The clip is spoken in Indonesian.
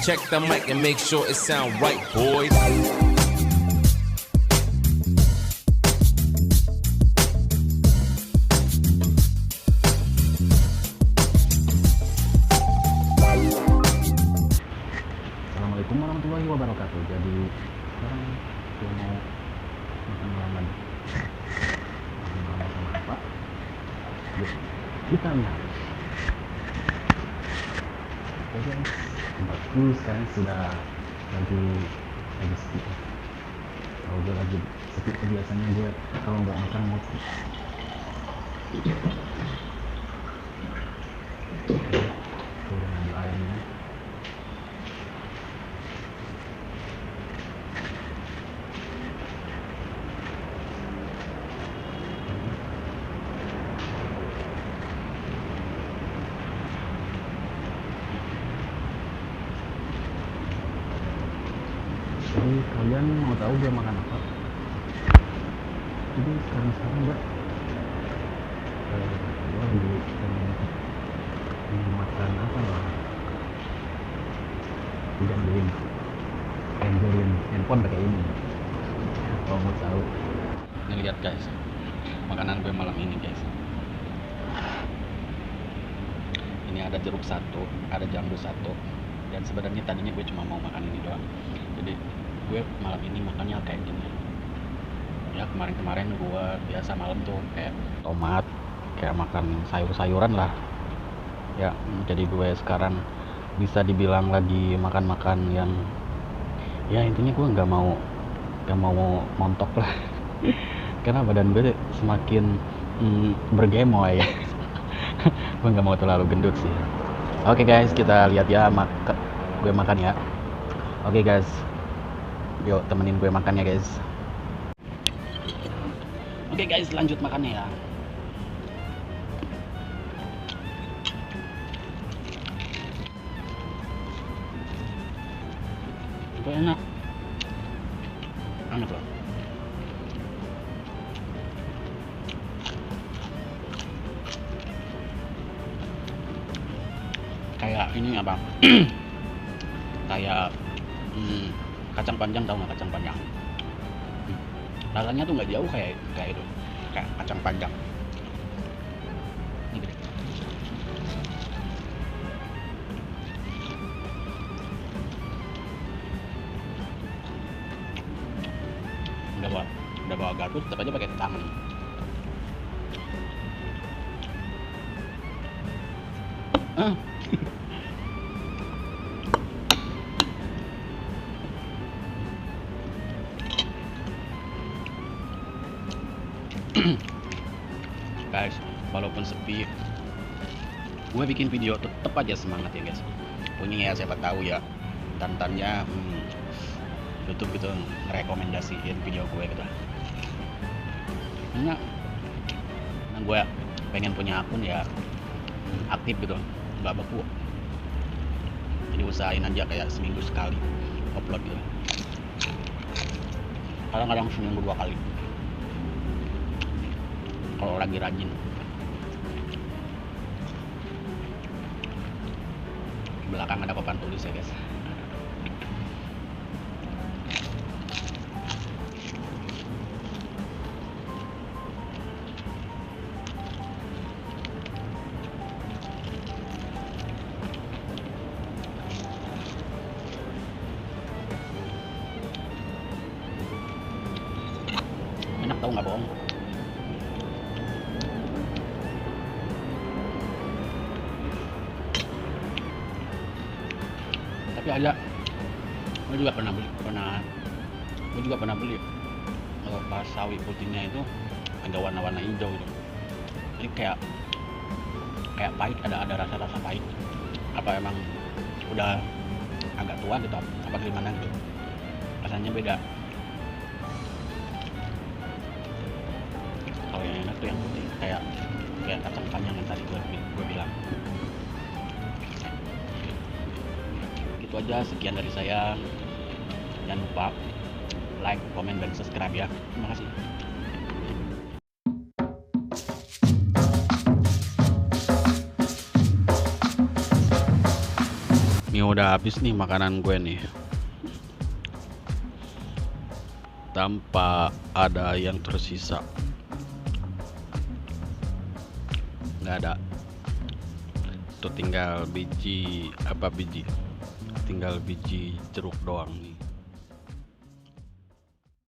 Check the mic and make sure it sound right, boys. Assalamualaikum warahmatullahi wabarakatuh. Jadi sekarang gue mau makan malam lagi. Makan malam sama apa? Yuk, kita lihat. Oke guys, tempatku sekarang sudah lagi sepi. Kalau gue lagi sepi, biasanya gue kalau nggak makan ngopi. Oke, gue udah ngambil airnya. Jadi kalian mau tahu gue makan apa? Jadi sekarang gue lagi pengen makan apa ya? Tidak beliin handphone pakai ini. Kalau mau tahu, ini lihat guys, makanan gue malam ini guys. Ini ada jeruk satu, ada jambu satu, dan sebenarnya tadinya gue cuma mau makan ini doang. Jadi gue malam ini makannya kayak gini. Ya kemarin gue biasa malam tuh kayak tomat, kayak makan sayur-sayuran lah. Ya jadi gue sekarang bisa dibilang lagi makan yang ya intinya gue nggak mau montok lah. Karena badan gue semakin bergemoy ya. Gue nggak mau terlalu gendut sih. Oke guys, kita lihat ya gue makan ya. Oke guys, yuk temenin gue makan ya guys. Oke guys, lanjut makannya ya. Itu enak loh. Kayak ini apa? Kayak kacang panjang, tahu nggak kacang panjang? Rasanya tuh nggak jauh kayak itu, kayak kacang panjang. Ini gede. Udah bawa garpu, tetap aja pakai tangan. Guys, walaupun sepi, gue bikin video tetep aja semangat ya guys. Punya ya, siapa tahu ya tantannya YouTube gitu ngerekomendasiin video gue gitu. Karena gue pengen punya akun ya aktif gitu, nggak beku. Jadi usahain aja kayak seminggu sekali upload gitu. Kadang-kadang seminggu 2 kali. Kalau lagi rajin. Di belakang ada papan tulis ya guys. Enak tau nggak bohong. Tapi ada, gue juga pernah beli kalau pas sawi putihnya itu ada warna-warna hijau gitu. Ini kayak pahit, ada rasa pahit. Apa emang udah agak tua gitu, apa gimana gitu, rasanya beda. Kalau yang enak tuh yang putih, kayak kacang panjang yang tadi gue bilang. Gitu aja, sekian dari saya. Jangan lupa like, komen, dan subscribe ya. Terima kasih. Mio udah habis nih makanan gue nih, tanpa ada yang tersisa. Nggak ada. Itu tinggal biji jeruk doang nih.